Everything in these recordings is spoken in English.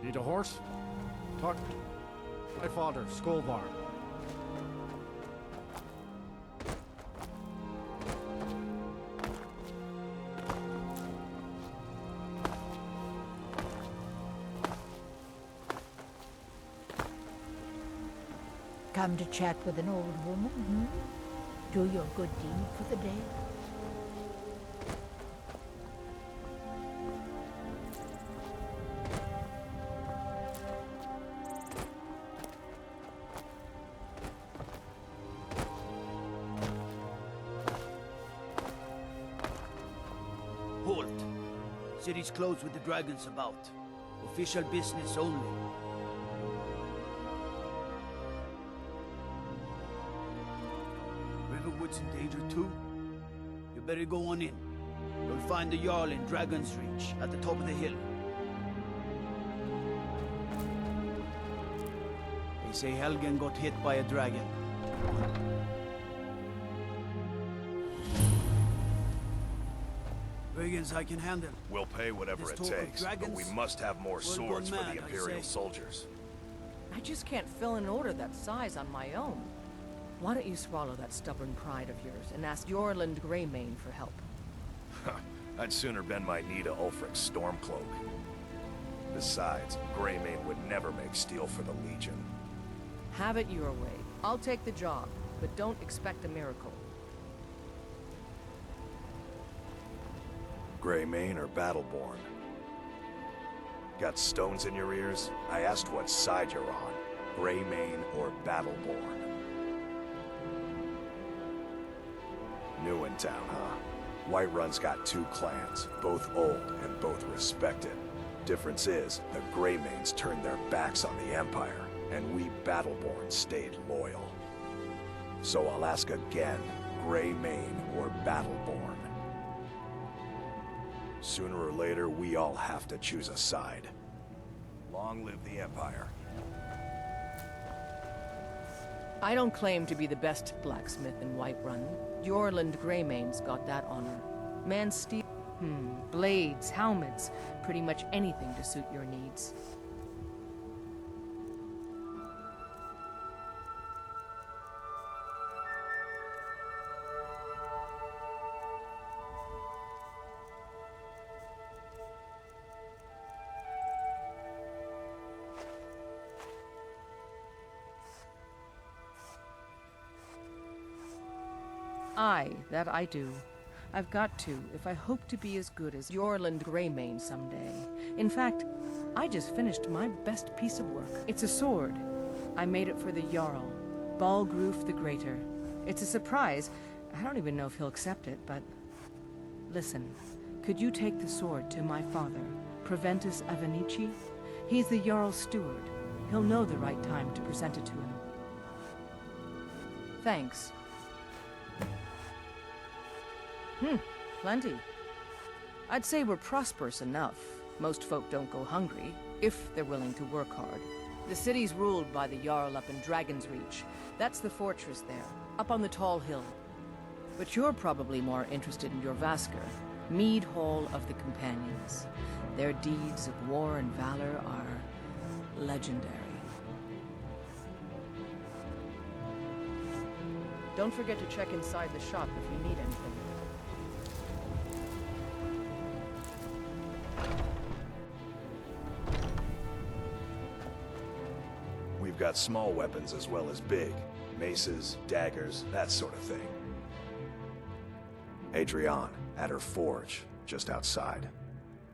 Need a horse? Talk. My father, Skolvar. Come to chat with an old woman, Do your good deed for the day. Halt! City's closed with the dragons about. Official business only. Riverwood's in danger too? You better go on in. You'll find the Jarl in Dragon's Reach, at the top of the hill. They say Helgen got hit by a dragon. Brigands I can handle. We'll pay whatever it This talk of takes, but we dragons? must have more We're swords for gone the mad, I Imperial say. soldiers. I just can't fill an order that size on my own. Why don't you swallow that stubborn pride of yours and ask Jorland Greymane for help? I'd sooner bend my knee to Ulfric's Stormcloak. Besides, Greymane would never make steel for the Legion. Have it your way. I'll take the job, but don't expect a miracle. Greymane or Battleborn? Got stones in your ears? I asked what side you're on. Greymane or Battleborn? New in town, huh? Whiterun's got two clans, both old and both respected. Difference is, the Greymanes turned their backs on the Empire, and we Battleborn stayed loyal. So I'll ask again, Greymane or Battleborn? Sooner or later, we all have to choose a side. Long live the Empire. I don't claim to be the best blacksmith in Whiterun. Jorland Greymane's got that honor. Man steel, blades, helmets, pretty much anything to suit your needs. Aye, that I do. I've got to, if I hope to be as good as Jorland Greymane someday. In fact, I just finished my best piece of work. It's a sword. I made it for the Jarl, Balgruf the Greater. It's a surprise. I don't even know if he'll accept it, but... Listen, could you take the sword to my father, Proventus Avenici? He's the Jarl's steward. He'll know the right time to present it to him. Thanks. Plenty. I'd say we're prosperous enough. Most folk don't go hungry, if they're willing to work hard. The city's ruled by the Jarl up in Dragon's Reach. That's the fortress there, up on the tall hill. But you're probably more interested in your Vasker, Mead Hall of the Companions. Their deeds of war and valor are legendary. Don't forget to check inside the shop if you need anything. We've got small weapons as well as big. Maces, daggers, that sort of thing. Adrienne, at her forge, just outside.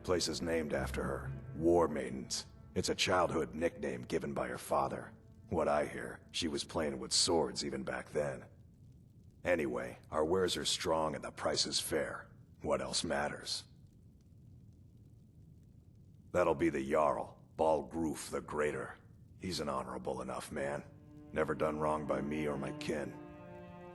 Place is named after her. War Maidens. It's a childhood nickname given by her father. What I hear, she was playing with swords even back then. Anyway, our wares are strong and the price is fair. What else matters? That'll be the Jarl, Balgruf the Greater. He's an honorable enough man. Never done wrong by me or my kin.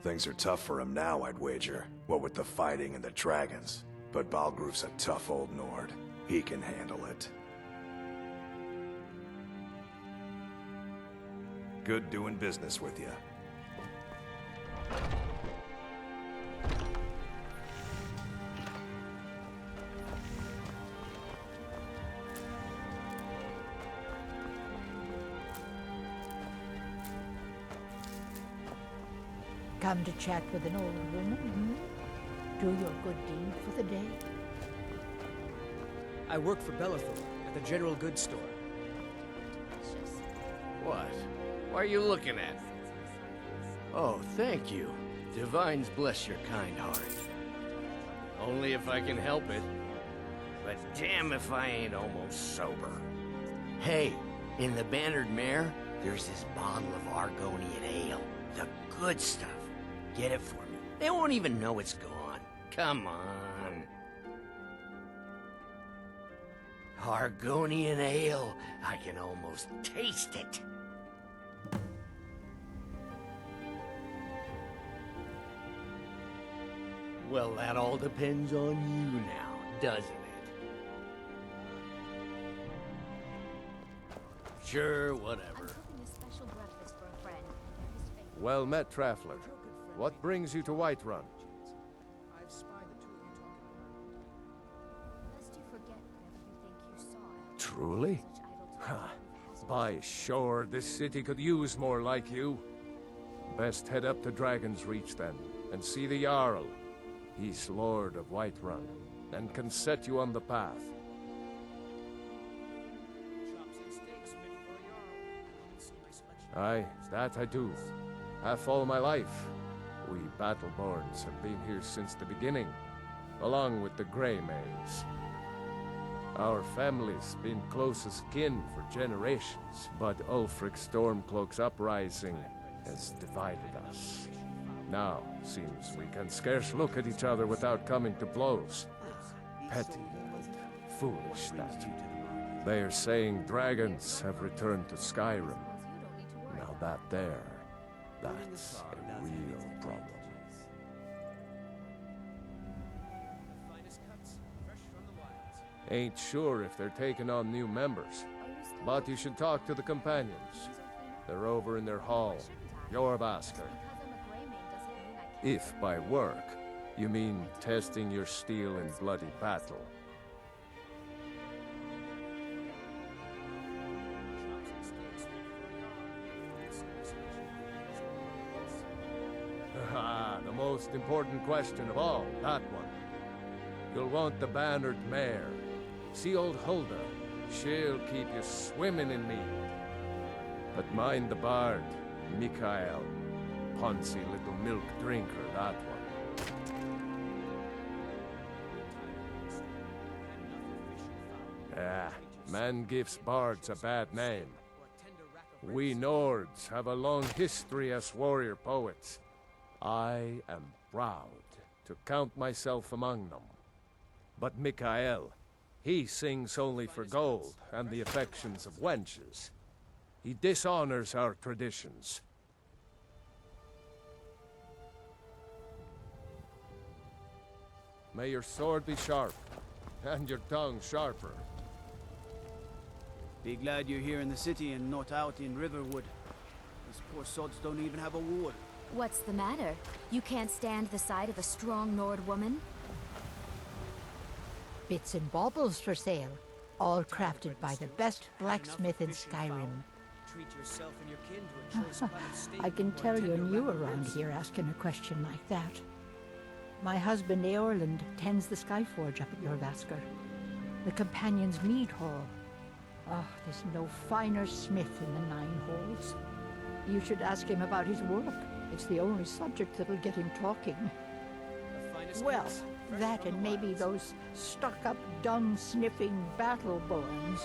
Things are tough for him now, I'd wager. What with the fighting and the dragons. But Balgruf's a tough old Nord. He can handle it. Good doing business with you. Come to chat with an old woman, hmm? Do your good deed for the day. I work for Bellathor at the general goods store. What? Why are you looking at me? Oh, thank you. Divines bless your kind heart. Only if I can help it. But damn if I ain't almost sober. Hey, in the Bannered Mare, there's this bottle of Argonian ale. The good stuff. Get it for me. They won't even know it's gone. Come on. Argonian ale. I can almost taste it. Well, that all depends on you now, doesn't it? Sure, whatever. Well met, Traveler. What brings you to Whiterun? I've spied the two of you talking Lest you forget whatever you think you saw. Truly? Ha! By sure, this city could use more like you. Best head up to Dragon's Reach then, and see the Jarl. He's Lord of Whiterun, and can set you on the path. Aye, that I do. Half all my life. We Battleborns have been here since the beginning, along with the Greymanes. Our family's been close as kin for generations, but Ulfric's Stormcloak's uprising has divided us. Now, seems we can scarce look at each other without coming to blows. Petty and foolish that. They are saying dragons have returned to Skyrim. Now that's a real problem. Ain't sure if they're taking on new members, but you should talk to the companions. They're over in their hall, Jorvaskr. If by work, you mean testing your steel in bloody battle. Ah, the most important question of all, that one. You'll want the Bannered Mare. See old Hulda, she'll keep you swimming in mead. But mind the bard, Mikael. Poncy little milk drinker, that one. Ah, man gives bards a bad name. We Nords have a long history as warrior poets. I am proud to count myself among them. But Mikael, he sings only for gold and the affections of wenches. He dishonors our traditions. May your sword be sharp, and your tongue sharper. Be glad you're here in the city and not out in Riverwood. These poor sods don't even have a ward. What's the matter? You can't stand the sight of a strong Nord woman? Bits and baubles for sale, all crafted by the best blacksmith in Skyrim. Treat yourself and your kin to a choice potted steak I can or tell you're tender new rabbit around ribs. here asking a question like that. My husband Eorland tends the Skyforge up at Jorvaskr, the Companion's Mead Hall. Oh, there's no finer smith in the Nine Halls. You should ask him about his work. It's the only subject that'll get him talking. The finest Well, cuts, fresh that from and the maybe wilds. those stuck-up, dung-sniffing Battleborns.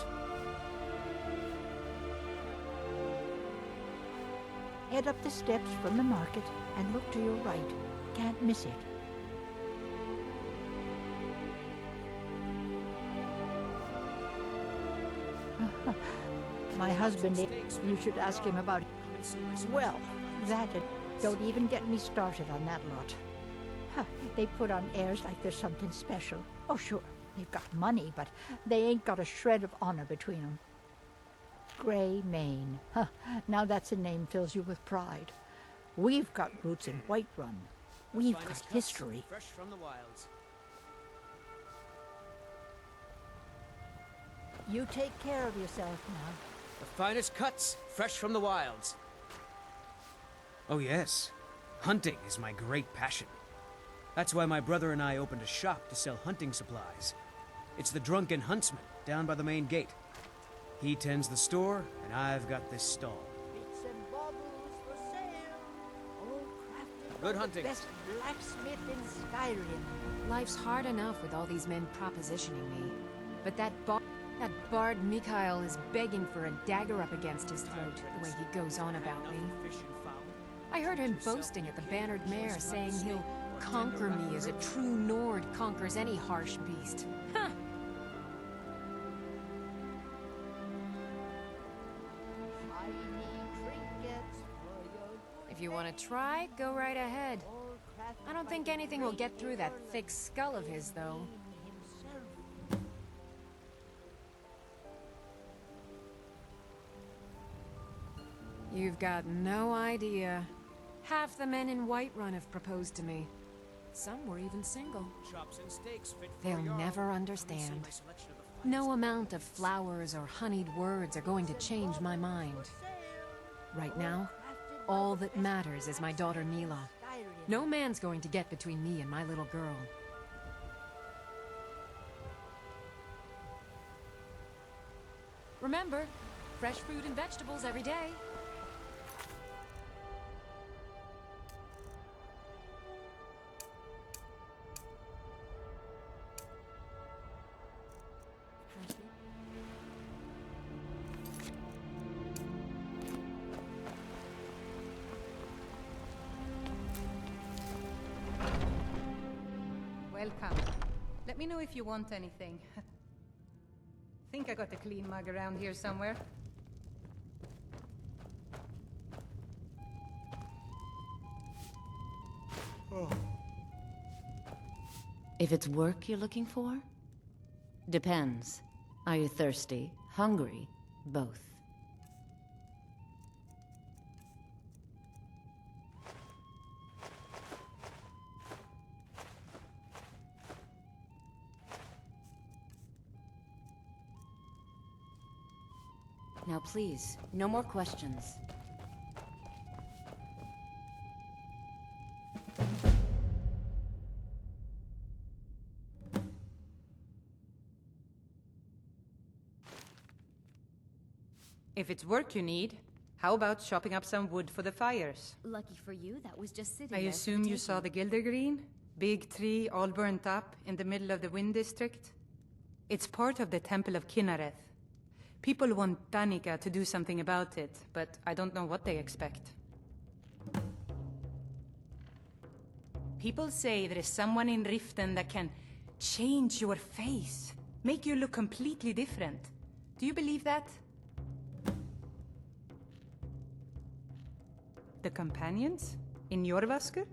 Head up the steps from the market and look to your right. Can't miss it. My husband, you should ask him about... Well, that... Don't even get me started on that lot. Huh, they put on airs like there's something special. Oh, sure, they've got money, but they ain't got a shred of honor between them. Greymane. Huh, now that's a name fills you with pride. We've got roots in Whiterun. We've got Finest cuts, history. fresh from the wilds. You take care of yourself now. The finest cuts, fresh from the wilds. Oh yes, Hunting is my great passion. That's why my brother and I opened a shop to sell hunting supplies. It's the Drunken Huntsman, down by the main gate. He tends the store, and I've got this stall. Bits and baubles for sale. All crafted Good by hunting. the best blacksmith in Skyrim. Life's hard enough with all these men propositioning me. But that bard Mikhail is begging for a dagger up against his throat, the way he goes on about me. I heard him boasting at the Bannered Mare, saying he'll conquer me as a true Nord conquers any harsh beast. Huh! If you want to try, go right ahead. I don't think anything will get through that thick skull of his, though. You've got no idea. Half the men in Whiterun have proposed to me. Some were even single. They'll never understand. No amount of flowers or honeyed words are going to change my mind. Right now, all that matters is my daughter Mila. No man's going to get between me and my little girl. Remember, fresh fruit and vegetables every day. Welcome. Let me know if you want anything. Think I got a clean mug around here somewhere. If it's work you're looking for? Depends. Are you thirsty, hungry, both? Now please, no more questions. If it's work you need, how about chopping up some wood for the fires? Lucky for you, that was just sitting I there for assume the you saw the taking. Gildergreen? Big tree, all burnt up, in the middle of the Wind District? It's part of the Temple of Kinnareth. People want Danica to do something about it, but I don't know what they expect. People say there is someone in Riften that can change your face, make you look completely different. Do you believe that? The companions? In Jorvaskr?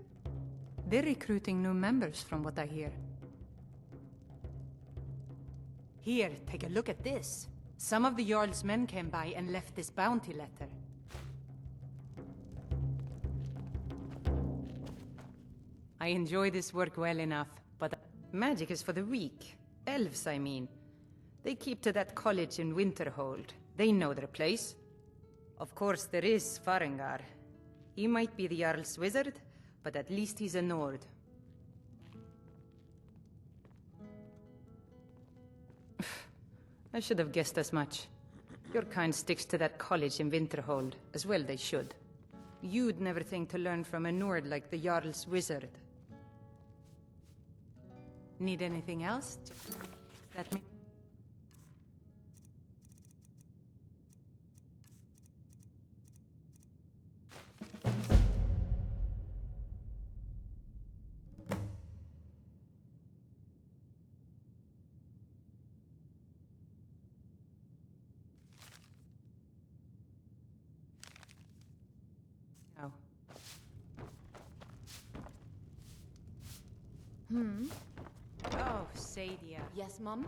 They're recruiting new members from what I hear. Here, take a look at this. Some of the Jarl's men came by and left this bounty letter. I enjoy this work well enough, but magic is for the weak. Elves, I mean. They keep to that college in Winterhold. They know their place. Of course, there is Farengar. He might be the Jarl's wizard, but at least he's a Nord. I should have guessed as much. Your kind sticks to that college in Winterhold, as well they should. You'd never think to learn from a Nord like the Jarl's wizard. Need anything else? Let me... Oh. Oh, Sadia. Yes, Mum?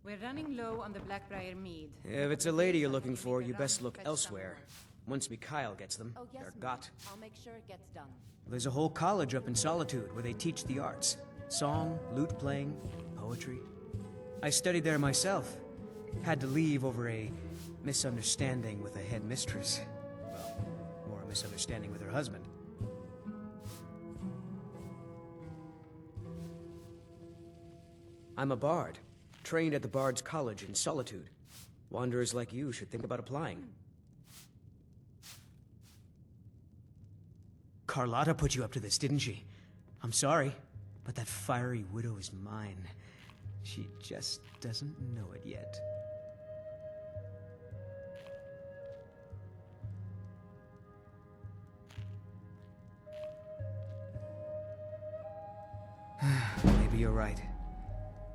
We're running low on the Blackbriar mead. If it's a lady you're looking for, you best look elsewhere. Once Mikhail gets them, Oh, yes, they're Mum. got. I'll make sure it gets done. There's a whole college up in Solitude where they teach the arts. Song, lute playing, poetry. I studied there myself. Had to leave over a misunderstanding with a head mistress. Well, more a misunderstanding with her husband. I'm a bard, trained at the Bard's College in Solitude. Wanderers like you should think about applying. Carlotta put you up to this, didn't she? I'm sorry, but that fiery widow is mine. She just doesn't know it yet. Maybe you're right.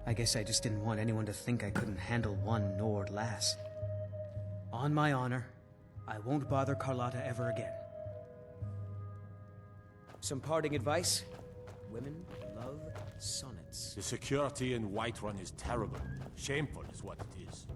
I guess I just didn't want anyone to think I couldn't handle one Nord lass. On my honor, I won't bother Carlotta ever again. Some parting advice? Women love sonnets. The security in Whiterun is terrible. Shameful is what it is.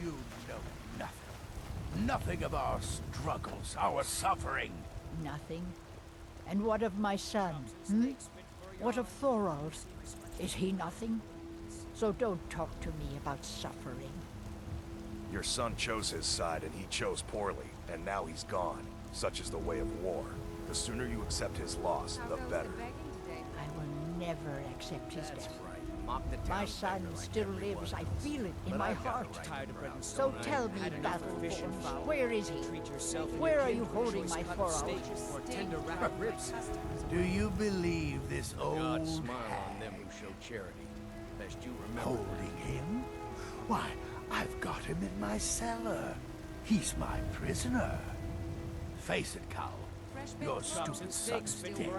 You know nothing. Nothing of our struggles, our suffering. Nothing? And what of my son, hmm? What of Thorald? Is he nothing? So don't talk to me about suffering. Your son chose his side and he chose poorly, and now he's gone. Such is the way of war. The sooner you accept his loss, the better. I will never accept his death. Mop the My town son like still everyone lives. I else. feel it in But my I've got heart. a right to growl. So tell me, Battleborn, where is he? Where are you holding my Thorald? Do you believe this old God smile on hag them who show charity. Best you remember. holding him? Why, I've got him in my cellar. He's my prisoner. Face it, Cal. Your stupid son's dead.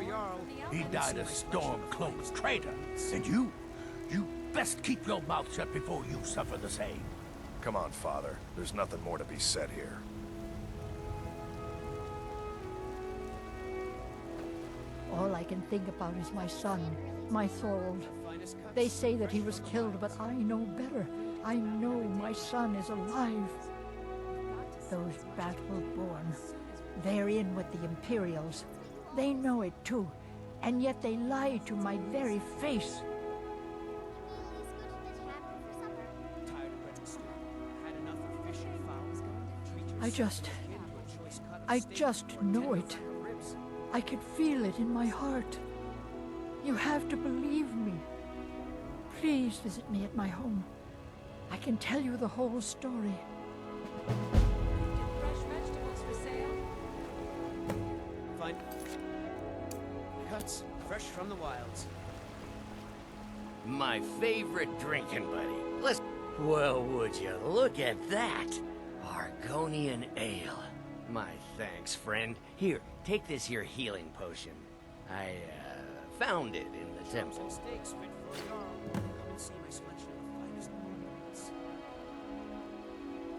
He died a storm-cloaked traitor. And you best keep your mouth shut before you suffer the same. Come on, Father. There's nothing more to be said here. All I can think about is my son, my Thorald. They say that he was killed, but I know better. I know my son is alive. Those Battleborn, they're in with the Imperials. They know it too, and yet they lie to my very face. I just know it. I can feel it in my heart. You have to believe me. Please visit me at my home. I can tell you the whole story. Fresh vegetables for sale. Fine. Cuts, fresh from the wilds. My favorite drinking buddy. Listen. Well, would you look at that? Argonian ale. My thanks, friend. Here, take this here healing potion. I, found it in the temple. Steaks fit for a jarl. Come and see my selection of finest ornaments.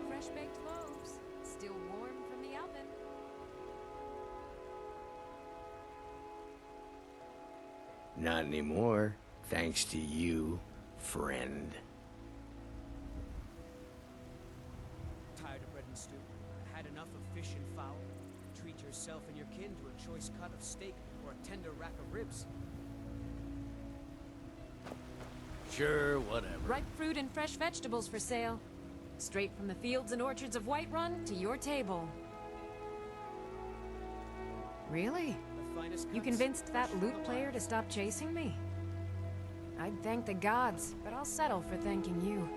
Fresh baked loaves, still warm from the oven. Not anymore, thanks to you, friend. Tired of bread and stew? Had enough of fish and fowl? Treat yourself and your kin to a choice cut of steak or a tender rack of ribs. Sure, whatever. Ripe fruit and fresh vegetables for sale. Straight from the fields and orchards of Whiterun to your table. Really? You convinced that lute player to stop chasing me? I'd thank the gods, but I'll settle for thanking you.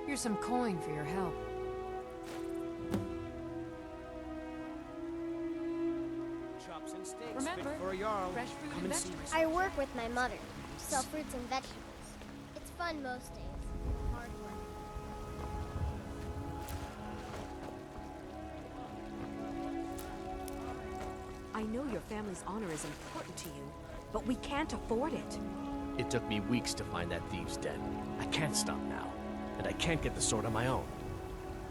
Here's some coin for your help. Remember, fresh fruit and vegetables. I work with my mother. Sell fruits and vegetables. It's fun most days. Hard work. I know your family's honor is important to you, but we can't afford it. It took me weeks to find that thieves' den. I can't stop now, and I can't get the sword on my own.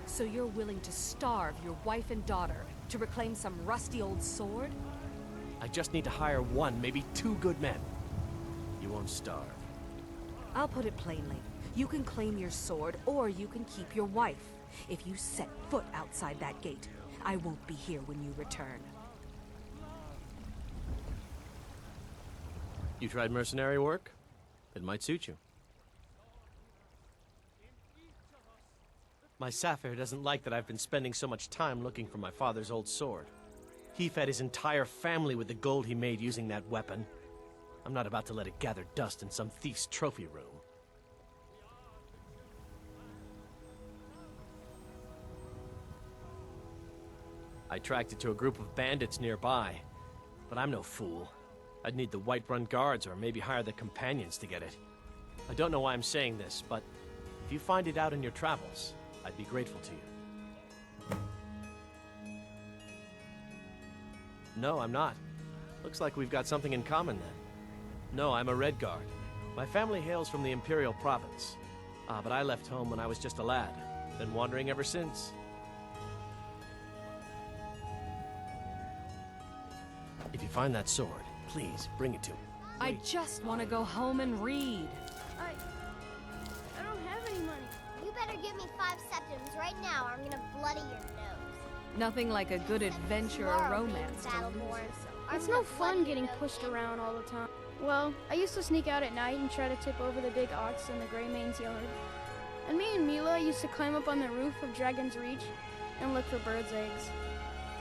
So you're willing to starve your wife and daughter to reclaim some rusty old sword? I just need to hire one, maybe two good men. You won't starve. I'll put it plainly. You can claim your sword, or you can keep your wife. If you set foot outside that gate, I won't be here when you return. You tried mercenary work? It might suit you. My Sapphire doesn't like that I've been spending so much time looking for my father's old sword. He fed his entire family with the gold he made using that weapon. I'm not about to let it gather dust in some thief's trophy room. I tracked it to a group of bandits nearby, but I'm no fool. I'd need the Whiterun guards or maybe hire the companions to get it. I don't know why I'm saying this, but if you find it out in your travels, I'd be grateful to you. No, I'm not. Looks like we've got something in common then. No, I'm a Red Guard. My family hails from the Imperial Province. But I left home when I was just a lad. Been wandering ever since. If you find that sword, please bring it to me. I just want to go home and read. I don't have any money. You better give me 5 septims right now or I'm gonna bloody your nose. Nothing like a good adventure or Tomorrow, romance to lose Battleborn. yourself. It's no fun getting pushed around all the time. Well, I used to sneak out at night and try to tip over the big ox in the Greymane's yard. And me and Mila used to climb up on the roof of Dragon's Reach and look for birds' eggs.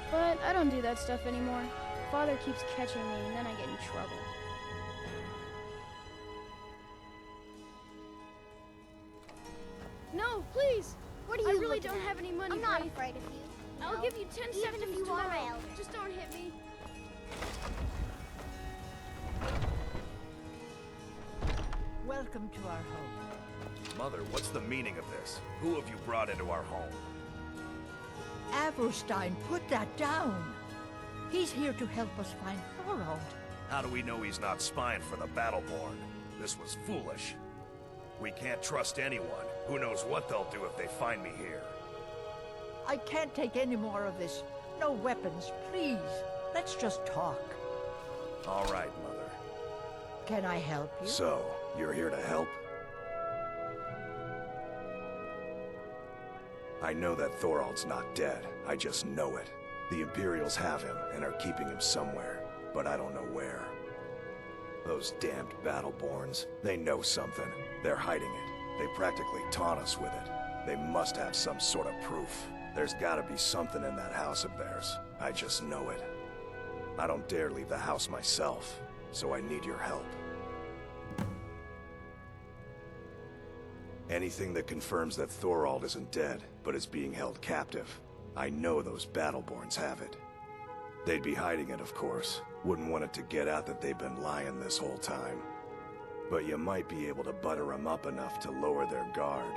But I don't do that stuff anymore. Father keeps catching me and then I get in trouble. No, please! What are you I really looking don't at? have any money, I'm not Brave. afraid of you. I'll No. give you 10 Even septims if you tomorrow. are my elder. Just don't hit me. Welcome to our home. Mother, what's the meaning of this? Who have you brought into our home? Averstein, put that down. He's here to help us find Thorold. How do we know he's not spying for the Battleborn? This was foolish. We can't trust anyone. Who knows what they'll do if they find me here? I can't take any more of this. No weapons, please. Let's just talk. All right, Mother. Can I help you? So, you're here to help? I know that Thorold's not dead. I just know it. The Imperials have him and are keeping him somewhere, but I don't know where. Those damned Battleborns, they know something. They're hiding it. They practically taunt us with it. They must have some sort of proof. There's gotta be something in that house of theirs. I just know it. I don't dare leave the house myself, so I need your help. Anything that confirms that Thorold isn't dead, but is being held captive. I know those Battleborns have it. They'd be hiding it, of course. Wouldn't want it to get out that they've been lying this whole time. But you might be able to butter them up enough to lower their guard.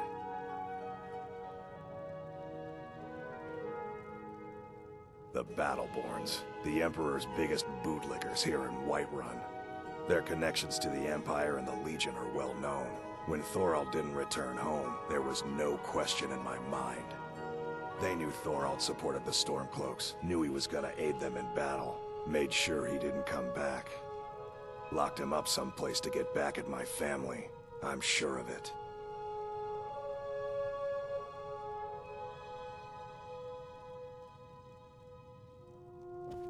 The Battleborns, the Emperor's biggest bootlickers here in Whiterun. Their connections to the Empire and the Legion are well known. When Thorold didn't return home, there was no question in my mind. They knew Thorold supported the Stormcloaks, knew he was gonna aid them in battle, made sure he didn't come back. Locked him up someplace to get back at my family. I'm sure of it.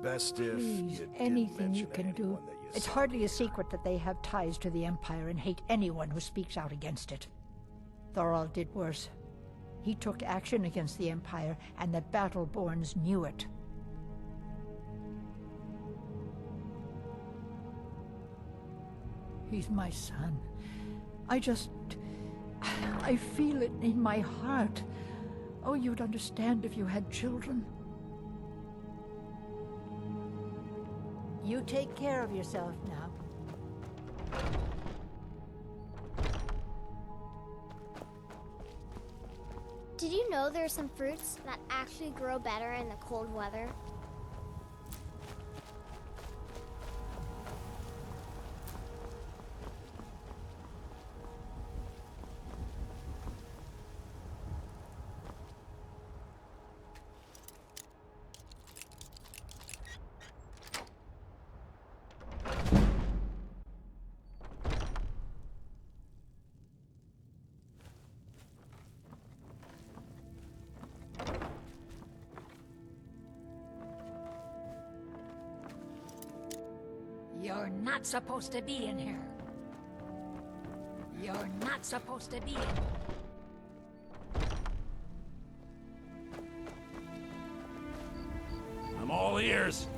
Best if Please, you anything didn't you mention can do. anyone that you It's saw. hardly a secret that they have ties to the Empire and hate anyone who speaks out against it. Thorold did worse. He took action against the Empire, and the Battleborns knew it. He's my son. I feel it in my heart. Oh, you'd understand if you had children. You take care of yourself now. Did you know there are some fruits that actually grow better in the cold weather? You're not supposed to be in here. You're not supposed to be in here. I'm all ears.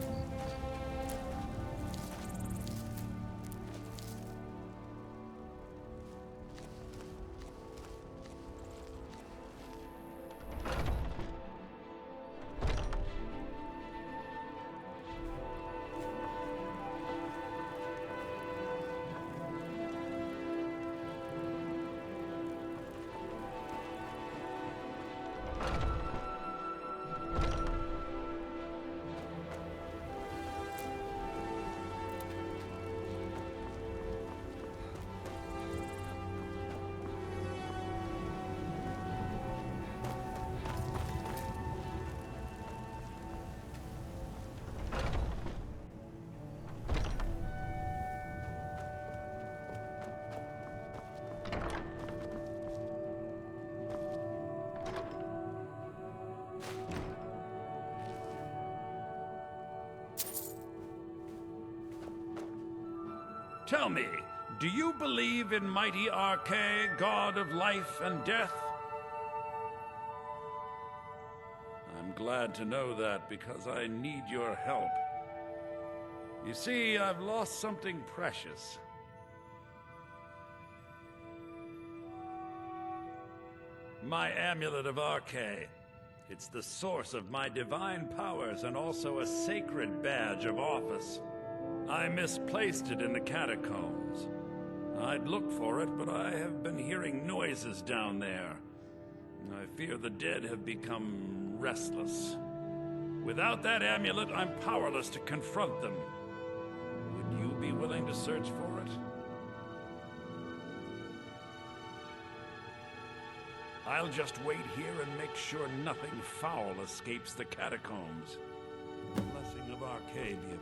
Tell me, do you believe in mighty Arche, god of life and death? I'm glad to know that because I need your help. You see, I've lost something precious. My amulet of Arche. It's the source of my divine powers and also a sacred badge of office. I misplaced it in the catacombs. I'd look for it, but I have been hearing noises down there. I fear the dead have become restless. Without that amulet, I'm powerless to confront them. Would you be willing to search for it? I'll just wait here and make sure nothing foul escapes the catacombs. The blessing of Arche be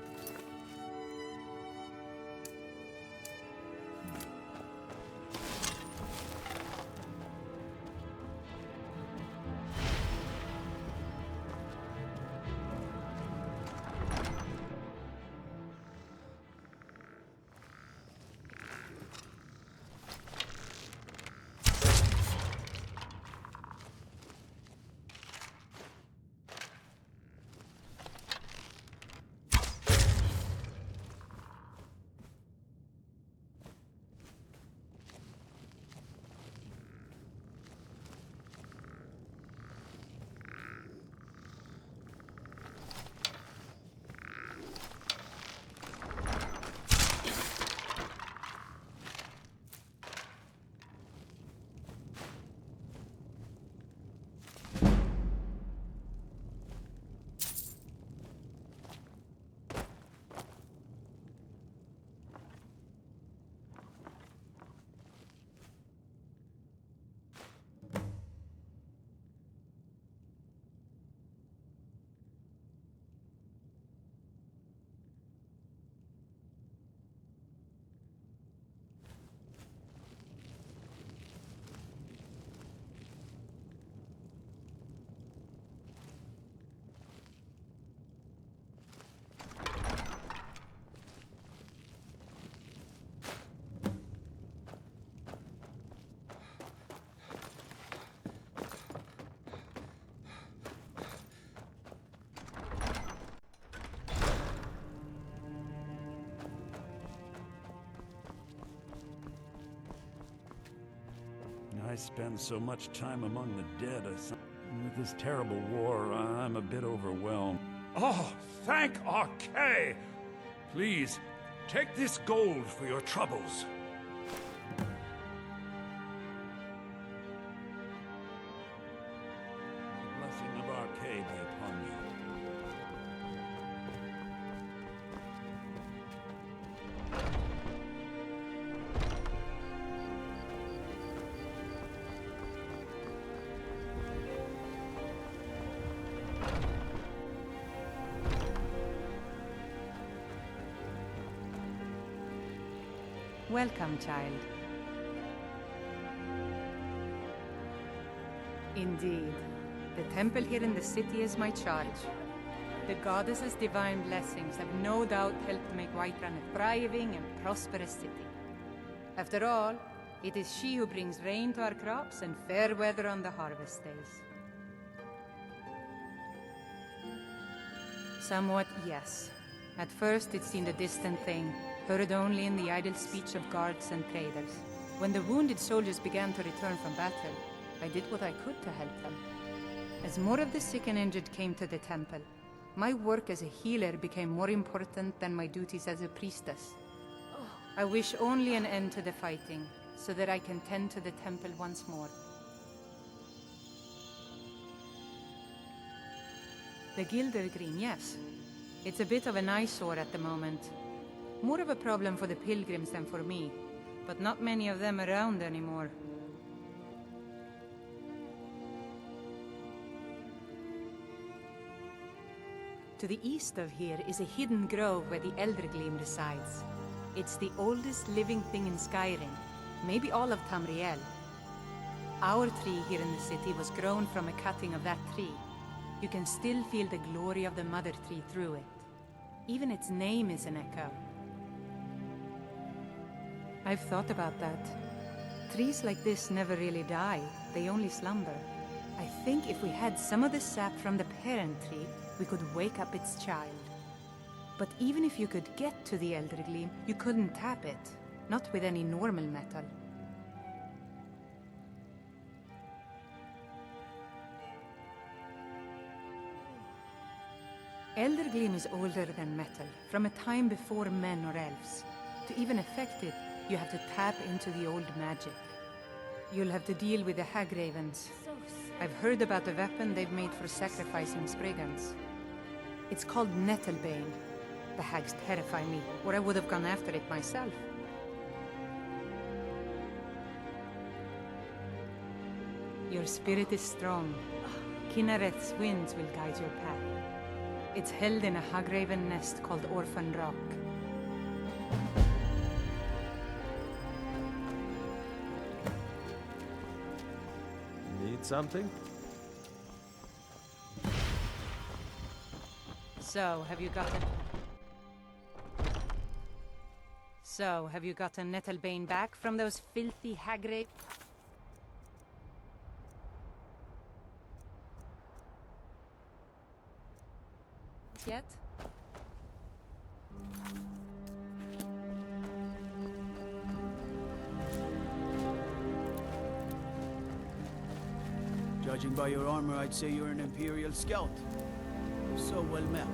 I spend so much time among the dead. With this terrible war, I'm a bit overwhelmed. Oh, thank Archay! Please, take this gold for your troubles. The blessing of Archay be upon you. Welcome, child. Indeed. The temple here in the city is my charge. The goddess's divine blessings have no doubt helped make Whiterun a thriving and prosperous city. After all, it is she who brings rain to our crops and fair weather on the harvest days. Somewhat, yes. At first it seemed a distant thing, heard only in the idle speech of guards and traders. When the wounded soldiers began to return from battle, I did what I could to help them. As more of the sick and injured came to the temple, my work as a healer became more important than my duties as a priestess. I wish only an end to the fighting, so that I can tend to the temple once more. The Gildergreen, yes. It's a bit of an eyesore at the moment. More of a problem for the pilgrims than for me, but not many of them around anymore. To the east of here is a hidden grove where the Eldergleam resides. It's the oldest living thing in Skyrim, maybe all of Tamriel. Our tree here in the city was grown from a cutting of that tree. You can still feel the glory of the mother tree through it. Even its name is an echo. I've thought about that. Trees like this never really die, they only slumber. I think if we had some of the sap from the parent tree, we could wake up its child. But even if you could get to the Eldergleam, you couldn't tap it. Not with any normal metal. Eldergleam is older than metal, from a time before men or elves. To even affect it, you have to tap into the old magic. You'll have to deal with the Hagravens. I've heard about the weapon they've made for sacrificing Spriggans. It's called Nettlebane. The hags terrify me, or I would have gone after it myself. Your spirit is strong. Kinnereth's winds will guide your path. It's held in a Hagraven nest called Orphan Rock. Need something? So, have you gotten Nettlebane back from those filthy Hagrave? Yet? Judging by your armor, I'd say you're an Imperial scout. So well met.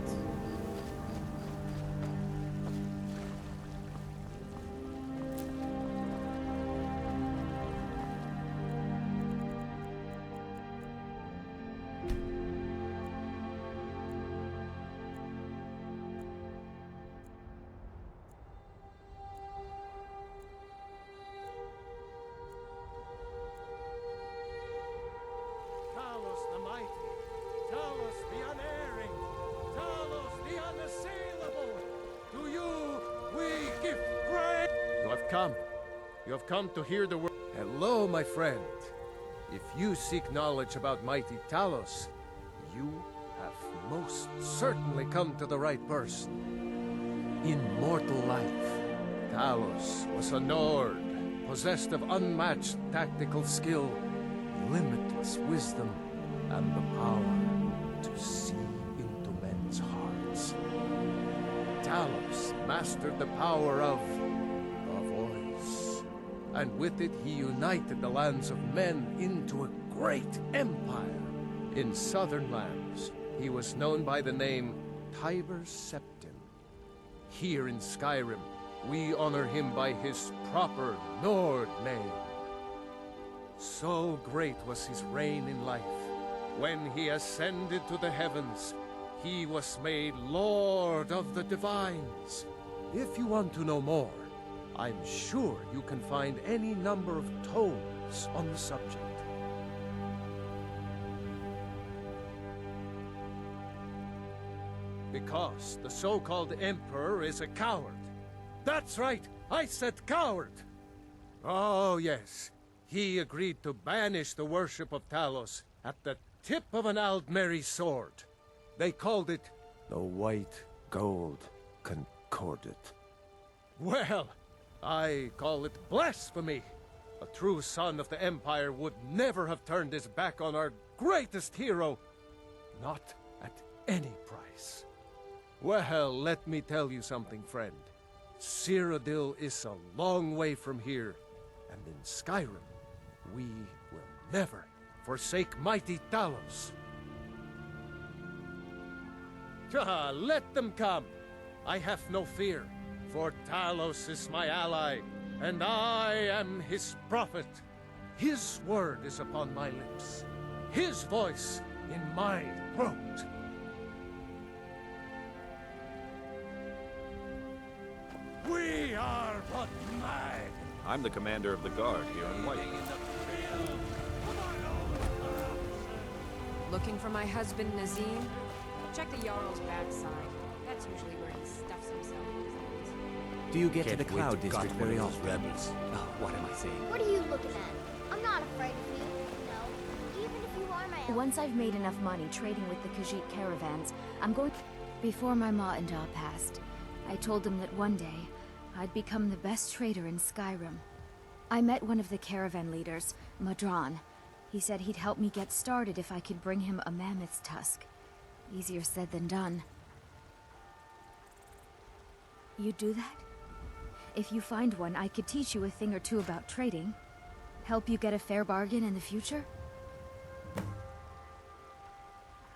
Talos the mighty, Talos the unerring, Talos the unassailable. To you we give praise. You have come to hear the word. Hello, my friend. If you seek knowledge about mighty Talos, you have most certainly come to the right person. Immortal life. Talos was a Nord, possessed of unmatched tactical skill, limitless wisdom, and the power to see into men's hearts. Talos mastered the power of a voice, and with it he united the lands of men into a great empire. In southern lands, he was known by the name Tiber Septim. Here in Skyrim, we honor him by his proper Nord name. So great was his reign in life. When he ascended to the heavens, he was made Lord of the Divines. If you want to know more, I'm sure you can find any number of tomes on the subject. Because the so-called Emperor is a coward. That's right, I said coward! Oh yes, he agreed to banish the worship of Talos at the tip of an Aldmeri sword. They called it the White Gold Concordat. Well, I call it blasphemy. A true son of the Empire would never have turned his back on our greatest hero. Not at any price. Well, let me tell you something, friend. Cyrodiil is a long way from here, and in Skyrim, we will never forsake mighty Talos. Let them come. I have no fear, for Talos is my ally, and I am his prophet. His word is upon my lips, his voice in my throat. We are but mad. I'm the commander of the guard here in White. Looking for my husband, Nazim? Check the Jarl's backside. That's usually where he stuffs himself. Do you get to Can't the wait Cloud to gut District one very of those often? rebels. Oh, what am I saying? What are you looking at? I'm not afraid of you. No, even if you are my ally. Once I've made enough money trading with the Khajiit caravans, I'm going... Before my ma and Da passed, I told them that one day, I'd become the best trader in Skyrim. I met one of the caravan leaders, Madran. He said he'd help me get started if I could bring him a mammoth's tusk. Easier said than done. You'd do that? If you find one, I could teach you a thing or two about trading. Help you get a fair bargain in the future?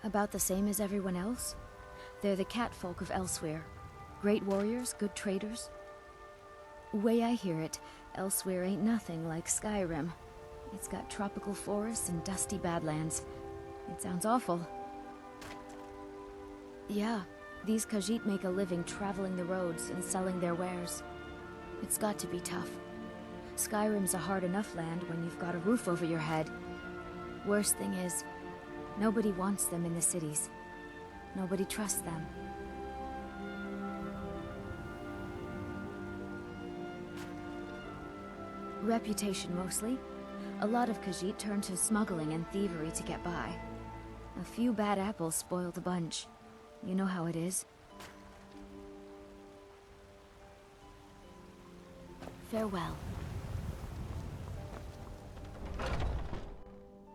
About the same as everyone else? They're the catfolk of Elsewhere. Great warriors, good traders. Way I hear it, Elsewhere ain't nothing like Skyrim. It's got tropical forests and dusty badlands. It sounds awful. Yeah, these Khajiit make a living traveling the roads and selling their wares. It's got to be tough. Skyrim's a hard enough land when you've got a roof over your head. Worst thing is, nobody wants them in the cities. Nobody trusts them. Reputation mostly. A lot of Khajiit turn to smuggling and thievery to get by. A few bad apples spoil the bunch. You know how it is. Farewell.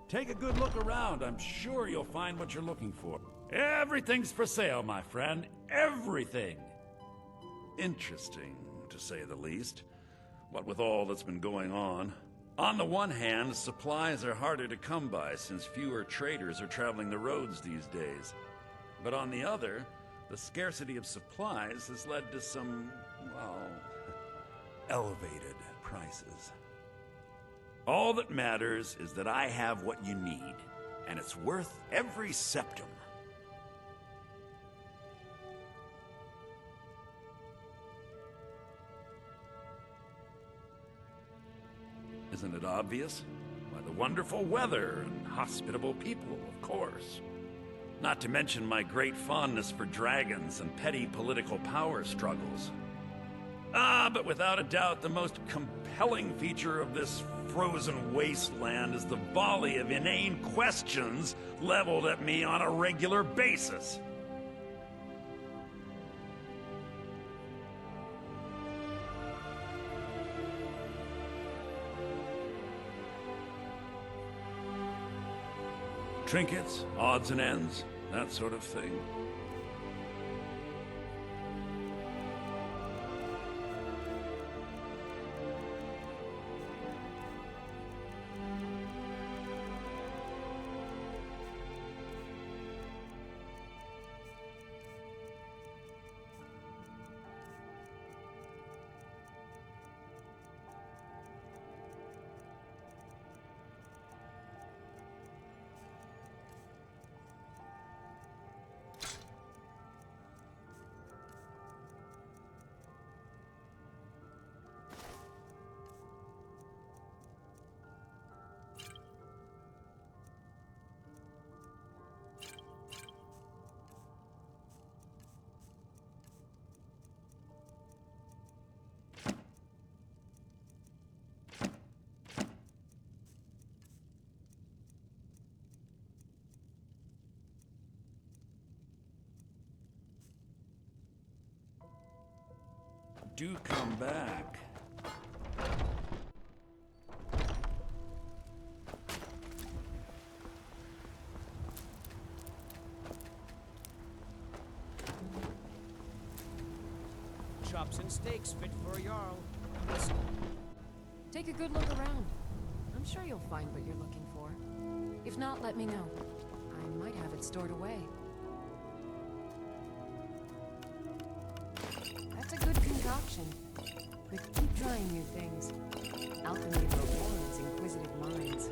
Take a good look around. I'm sure you'll find what you're looking for. Everything's for sale, my friend. Everything. Interesting, to say the least. What with all that's been going on. On the one hand, supplies are harder to come by since fewer traders are traveling the roads these days. But on the other, the scarcity of supplies has led to some, well, elevated prices. All that matters is that I have what you need, and it's worth every septum. Isn't it obvious? Why, the wonderful weather and hospitable people, of course. Not to mention my great fondness for dragons and petty political power struggles. But without a doubt, the most compelling feature of this frozen wasteland is the volley of inane questions leveled at me on a regular basis. Trinkets, odds and ends, that sort of thing. Do come back. Chops and steaks fit for a Jarl. Take a good look around. I'm sure you'll find what you're looking for. If not, let me know. I might have it stored away. That's a good concoction. But keep trying new things. Alchemy rewards inquisitive minds.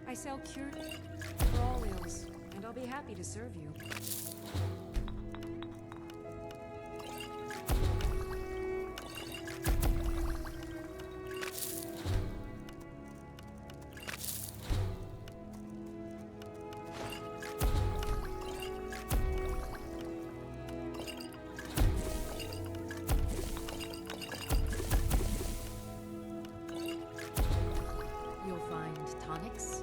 I sell cure for all ills, and I'll be happy to serve you. You'll find tonics,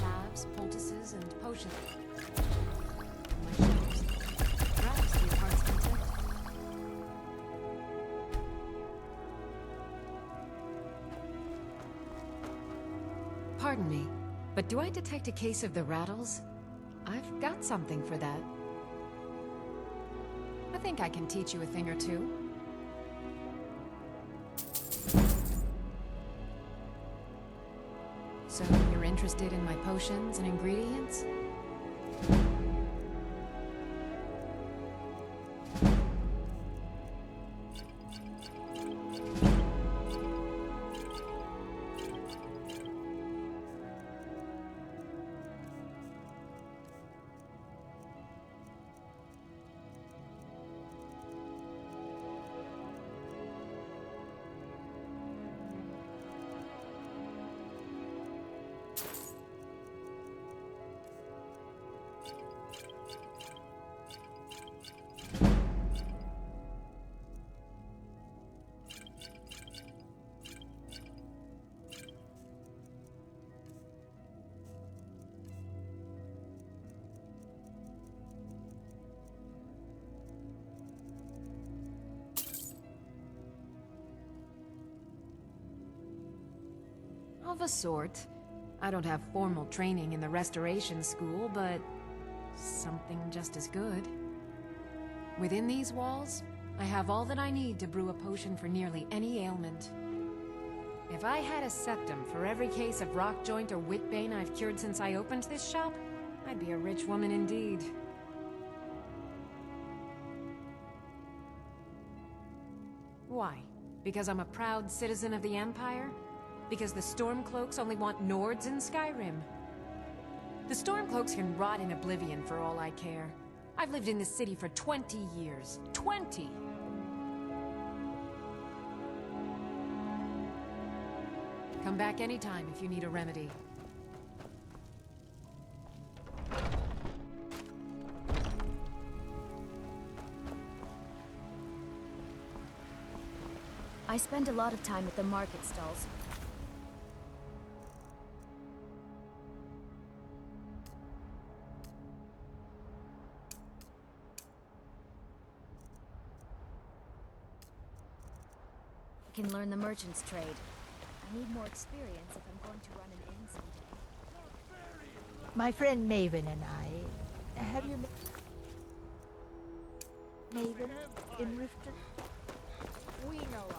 labs, poultices, and potions. My shelves. Perhaps to your heart's content. Pardon me, but do I detect a case of the rattles? I've got something for that. I think I can teach you a thing or two. So, you're interested in my potions and ingredients? Of a sort. I don't have formal training in the restoration school, but something just as good. Within these walls, I have all that I need to brew a potion for nearly any ailment. If I had a septum for every case of rock joint or whitbane I've cured since I opened this shop, I'd be a rich woman indeed. Why? Because I'm a proud citizen of the Empire? Because the Stormcloaks only want Nords in Skyrim? The Stormcloaks can rot in oblivion for all I care. I've lived in this city for 20 years. 20! Come back anytime if you need a remedy. I spend a lot of time at the market stalls. I can learn the merchant's trade. I need more experience if I'm going to run an inn someday. My friend Maven and I... Have you met Maven in Riften? We know of.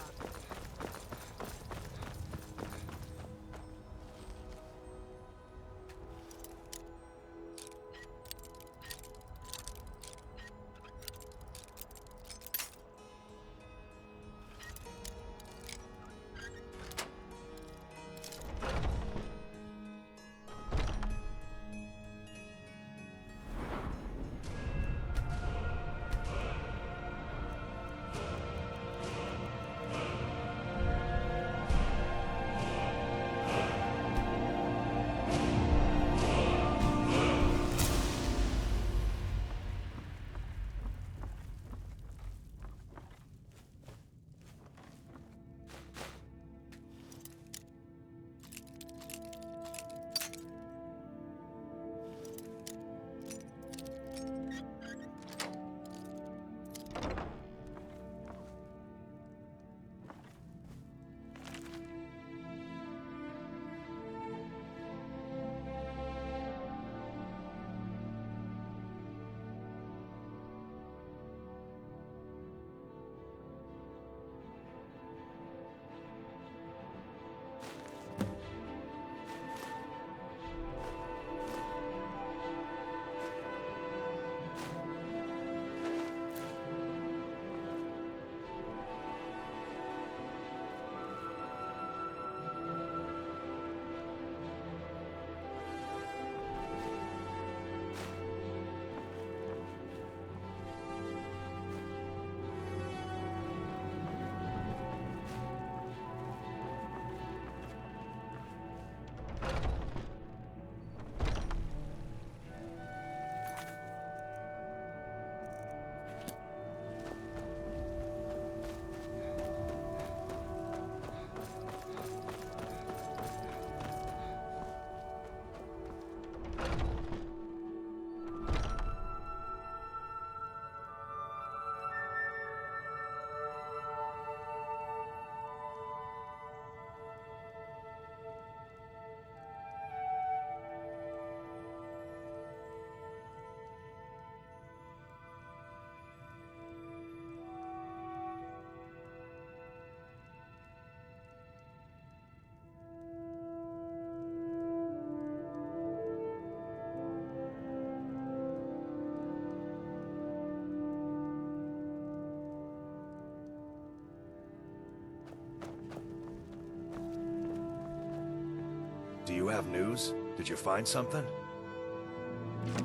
Do you have news? Did you find something?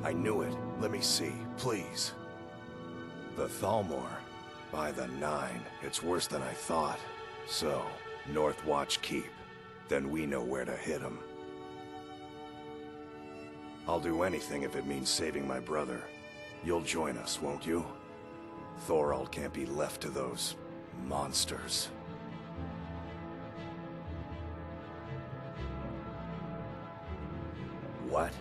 I knew it. Let me see, please. The Thalmor. By the 9, it's worse than I thought. So, North Watch Keep. Then we know where to hit him. I'll do anything if it means saving my brother. You'll join us, won't you? Thorald can't be left to those monsters. What?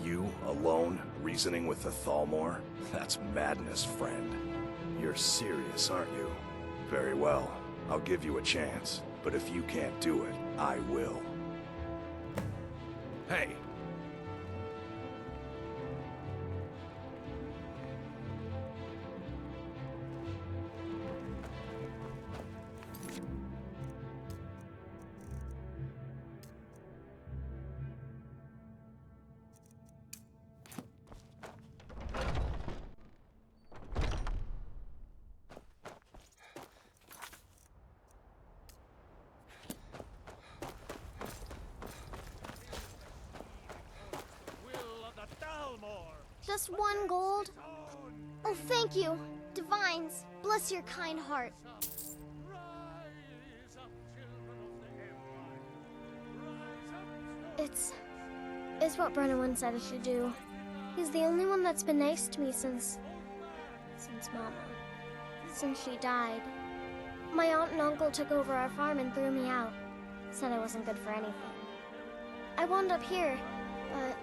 You, alone, reasoning with the Thalmor? That's madness, friend. You're serious, aren't you? Very well. I'll give you a chance. But if you can't do it, I will. Hey! Just 1 gold? Oh, thank you. Divines, bless your kind heart. It's what Brennan said I should do. He's the only one that's been nice to me since Mama. Since she died. My aunt and uncle took over our farm and threw me out. Said I wasn't good for anything. I wound up here, but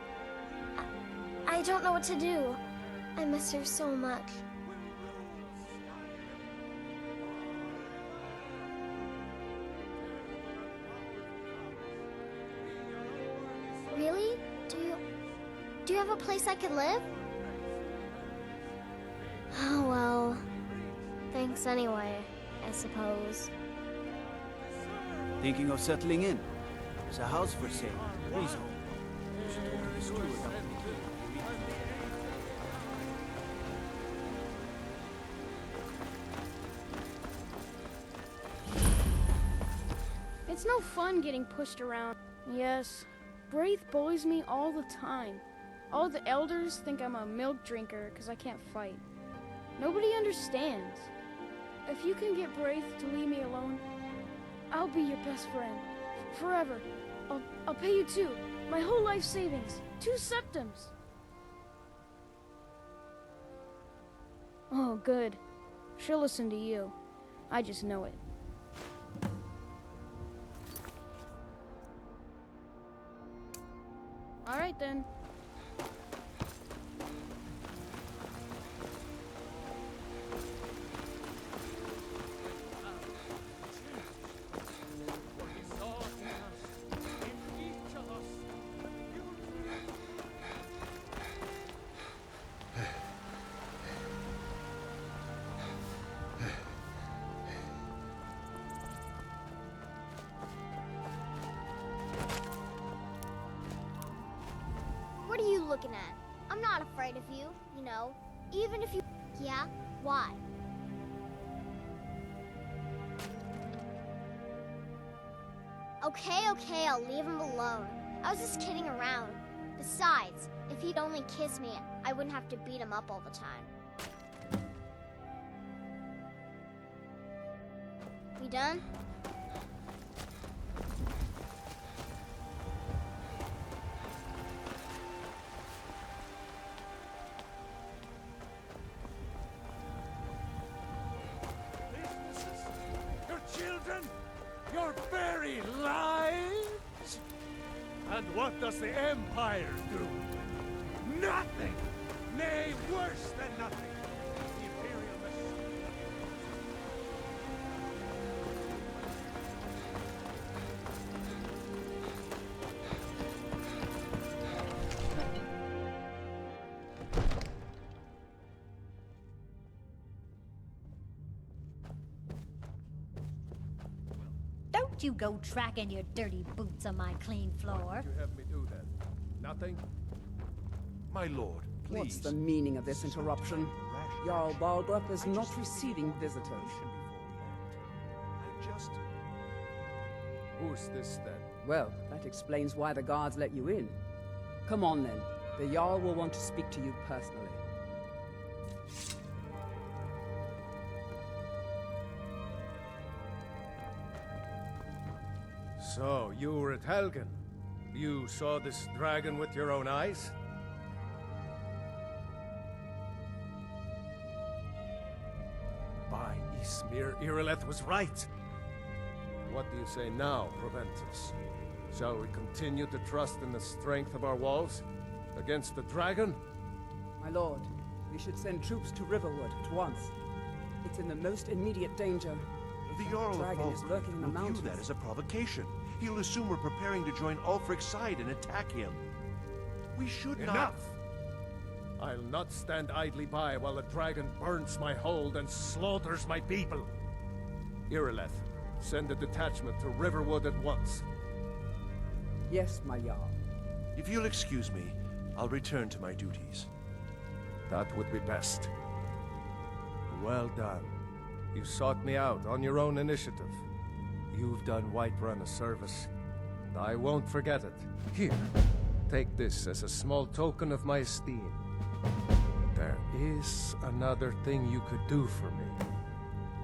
I don't know what to do. I miss her so much. Really? Do you have a place I could live? Oh, well, thanks anyway, I suppose. Thinking of settling in? There's a house for sale. Please hold. You should talk to the steward after the key. It's no fun getting pushed around. Yes, Braith bullies me all the time. All the elders think I'm a milk drinker because I can't fight. Nobody understands. If you can get Braith to leave me alone, I'll be your best friend. Forever. I'll pay you 2. My whole life savings. 2 septims. Oh, good. She'll listen to you. I just know it. All right, then. What are you looking at? I'm not afraid of you, you know. Even if you... Yeah? Why? Okay, I'll leave him alone. I was just kidding around. Besides, if he'd only kiss me, I wouldn't have to beat him up all the time. We done? Your very lives? And what does the Empire do? Nothing! Nay, worse than nothing! The Imperial machine. Don't you go tracking your dirty boots on my clean floor. What would you have me do then? Nothing? My lord, please. What's the meaning of this interruption? Jarl Balgruuf is not receiving visitors. Who's this then? Well, that explains why the guards let you in. Come on then. The Jarl will want to speak to you personally. So, you were at Helgen. You saw this dragon with your own eyes? By Ysmir, Irileth was right. What do you say now, Proventus? Shall we continue to trust in the strength of our walls? Against the dragon? My lord, we should send troops to Riverwood at once. It's in the most immediate danger. The Jarl of dragon is lurking in the will mountains. view that as a provocation. He'll assume we're preparing to join Ulfric's side and attack him. We should not... Enough! I'll not stand idly by while the dragon burns my hold and slaughters my people. Irileth, send a detachment to Riverwood at once. Yes, my Jarl. If you'll excuse me, I'll return to my duties. That would be best. Well done. You sought me out on your own initiative. You've done Whiterun a service, and I won't forget it. Here, take this as a small token of my esteem. There is another thing you could do for me.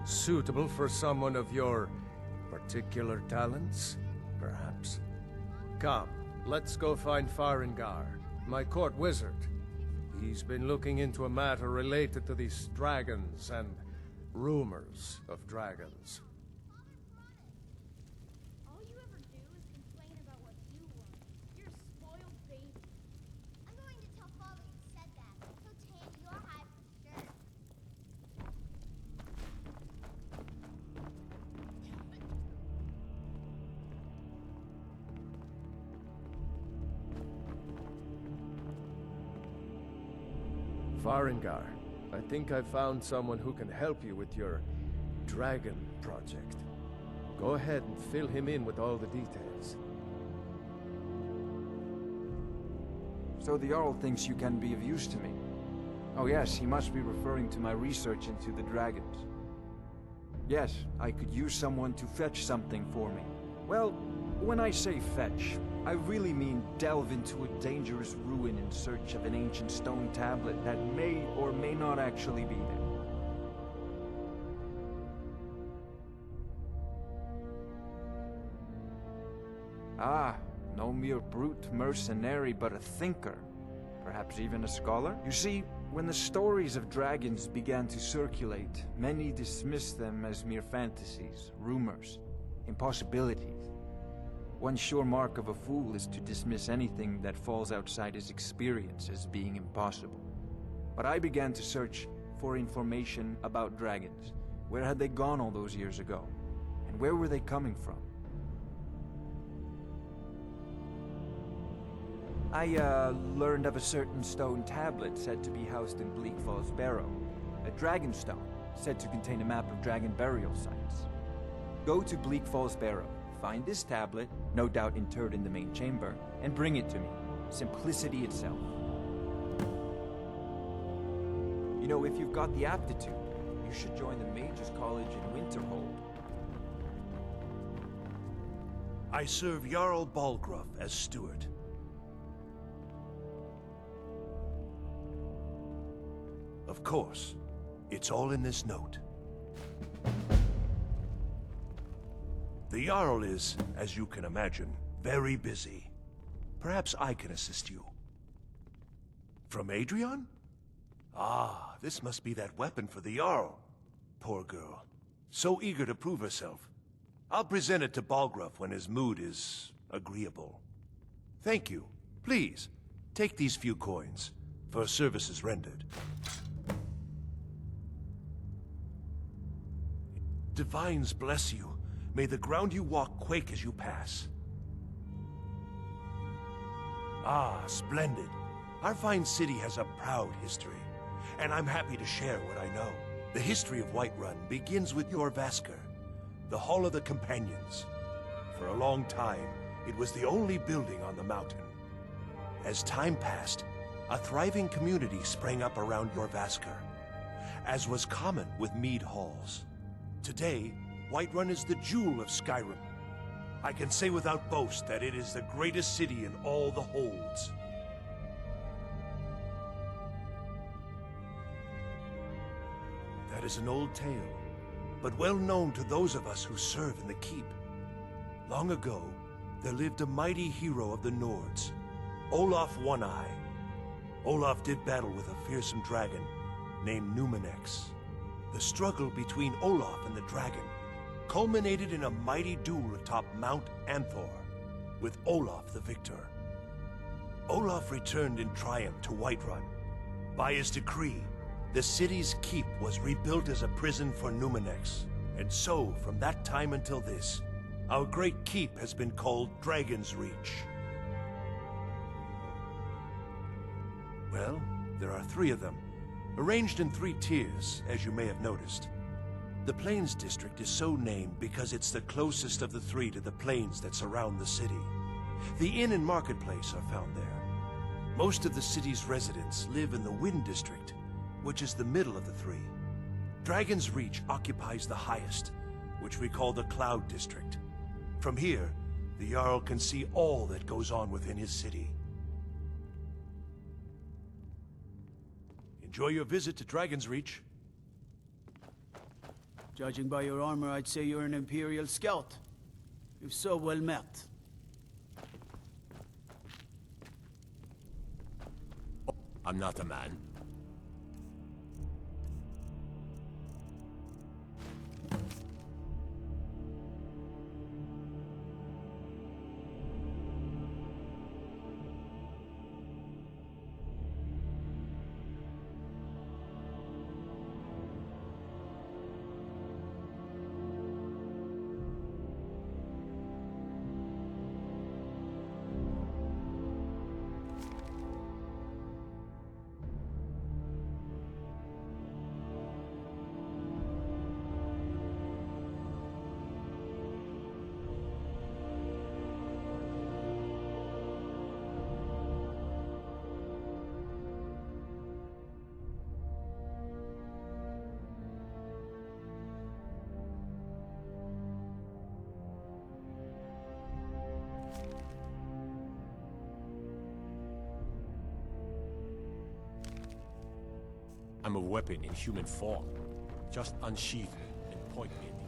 Suitable for someone of your particular talents, perhaps. Come, let's go find Farengar, my court wizard. He's been looking into a matter related to these dragons and rumors of dragons. All you ever do is complain about what you want. You're a spoiled baby. I'm going to tell Father you said that. He'll tan your hide for sure. Farengar, I think I found someone who can help you with your dragon project. Go ahead and fill him in with all the details. So the Jarl thinks you can be of use to me. Oh yes, he must be referring to my research into the dragons. Yes, I could use someone to fetch something for me. Well, when I say fetch, I really mean delve into a dangerous ruin in search of an ancient stone tablet that may or may not actually be there. Ah, no mere brute mercenary, but a thinker. Perhaps even a scholar? You see, when the stories of dragons began to circulate, many dismissed them as mere fantasies, rumors, impossibilities. One sure mark of a fool is to dismiss anything that falls outside his experience as being impossible. But I began to search for information about dragons. Where had they gone all those years ago? And where were they coming from? I learned of a certain stone tablet said to be housed in Bleak Falls Barrow. A dragon stone, said to contain a map of dragon burial sites. Go to Bleak Falls Barrow, find this tablet, no doubt interred in the main chamber, and bring it to me. Simplicity itself. You know, if you've got the aptitude, you should join the Mages College in Winterhold. I serve Jarl Balgruuf as steward. Of course, it's all in this note. The Jarl is, as you can imagine, very busy. Perhaps I can assist you. From Adrian? Ah, this must be that weapon for the Jarl. Poor girl. So eager to prove herself. I'll present it to Balgruuf when his mood is agreeable. Thank you. Please, take these few coins for services rendered. Divines bless you. May the ground you walk quake as you pass. Ah, splendid. Our fine city has a proud history, and I'm happy to share what I know. The history of Whiterun begins with your Vasker, the Hall of the Companions. For a long time, it was the only building on the mountain. As time passed, a thriving community sprang up around your Vasker, as was common with mead halls. Today, Whiterun is the jewel of Skyrim. I can say without boast that it is the greatest city in all the holds. That is an old tale, but well known to those of us who serve in the keep. Long ago, there lived a mighty hero of the Nords, Olaf One-Eye. Olaf did battle with a fearsome dragon named Numenex. The struggle between Olaf and the dragon culminated in a mighty duel atop Mount Anthor, with Olaf the victor. Olaf returned in triumph to Whiterun. By his decree, the city's keep was rebuilt as a prison for Numenex. And so, from that time until this, our great keep has been called Dragon's Reach. Well, there are 3 of them, arranged in 3 tiers, as you may have noticed. The Plains District is so named because it's the closest of the 3 to the plains that surround the city. The inn and marketplace are found there. Most of the city's residents live in the Wind District, which is the middle of the 3. Dragon's Reach occupies the highest, which we call the Cloud District. From here, the Jarl can see all that goes on within his city. Enjoy your visit to Dragon's Reach. Judging by your armor, I'd say you're an Imperial scout. If so, well met. I'm not a man. I'm a weapon in human form. Just unsheath and point me